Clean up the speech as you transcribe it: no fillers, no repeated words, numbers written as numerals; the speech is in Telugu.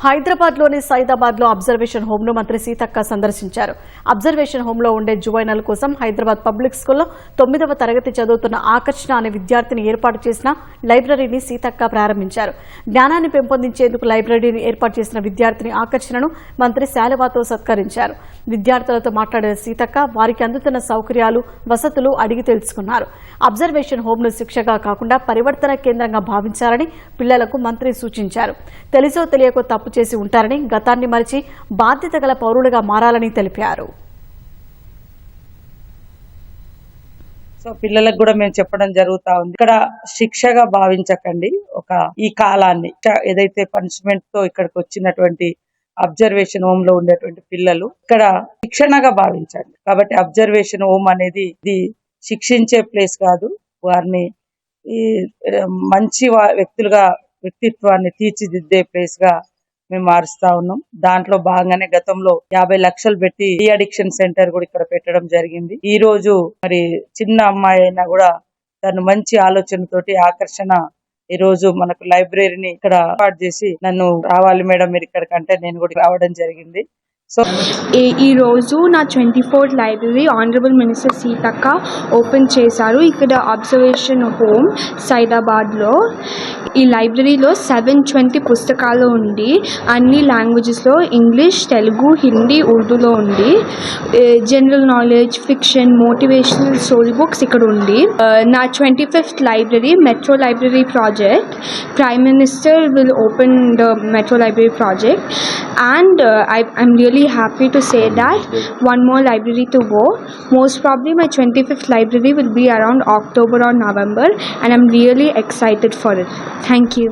హైదరాబాద్లోని సైదాబాద్లో అబ్జర్వేషన్ హోమ్ను మంత్రి సీతక్క సందర్శించారు. అబ్జర్వేషన్ హోంలో ఉండే జువైనల్ కోసం హైదరాబాద్ పబ్లిక్ స్కూల్లో 9వ తరగతి చదువుతున్న ఆకర్షణ అనే విద్యార్థిని ఏర్పాటు చేసిన లైబ్రరీని సీతక్క ప్రారంభించారు. జ్ఞానాన్ని పెంపొందించేందుకు లైబ్రరీని ఏర్పాటు చేసిన విద్యార్థిని ఆకర్షణను మంత్రి శాలువాతో సత్కరించారు. విద్యార్థులతో మాట్లాడిన సీతక్క వారికి అందుతున్న సౌకర్యాలు, వసతులు అడిగి తెలుసుకున్నారు. అబ్జర్వేషన్ హోంను శిక్షగా కాకుండా పరివర్తన కేంద్రంగా భావించాలని పిల్లలకు మంత్రి సూచించారు. తెలిసో తెలియకో తప్పు చేసి ఉంటారని, గతాన్ని మరిచి బాధ్యత గల పౌరులుగా మారాలని తెలిపారు. సో పిల్లలకు కూడా మేము చెప్పడం జరుగుతా ఉంది, ఇక్కడ శిక్షగా భావించకండి. ఈ కాలాన్ని ఏదైతే పనిష్మెంట్ తో ఇక్కడికి వచ్చినటువంటి అబ్జర్వేషన్ హోమ్ లో ఉండేటువంటి పిల్లలు ఇక్కడ శిక్షణగా భావించండి. కాబట్టి అబ్జర్వేషన్ హోమ్ అనేది ఇది శిక్షించే ప్లేస్ కాదు, వారిని మంచి వ్యక్తిత్వాన్ని తీర్చిదిద్దే ప్లేస్ గా మేము మారుస్తా ఉన్నాం. దాంట్లో భాగంగానే గతంలో 50 లక్షలు పెట్టి డీ అడిక్షన్ సెంటర్ కూడా ఇక్కడ పెట్టడం జరిగింది. ఈ రోజు మరి చిన్న అమ్మాయి అయినా కూడా తను మంచి ఆలోచనతోటి ఆకర్షణ ఈ రోజు మనకు లైబ్రరీని ఇక్కడ ఏర్పాటు చేసి నన్ను రావాలి మేడం మీరు ఇక్కడికంటే నేను కూడా రావడం జరిగింది. సో ఈ రోజు నా 24th library honourable minister Seethakka open చేశారు. ఇక్కడ అబ్జర్వేషన్ హోమ్ సైదాబాద్లో ఈ లైబ్రరీలో 720 పుస్తకాలు ఉండి అన్ని లాంగ్వేజెస్లో ఇంగ్లీష్, తెలుగు, హిందీ, ఉర్దూలో ఉండి general knowledge, fiction, motivational story books ఇక్కడ ఉంది. నా 25th library metro library project, prime minister will open the metro library project and I'm really happy to say that one more library to go. Most probably my 25th library will be around October or November and I'm really excited for it. Thank you.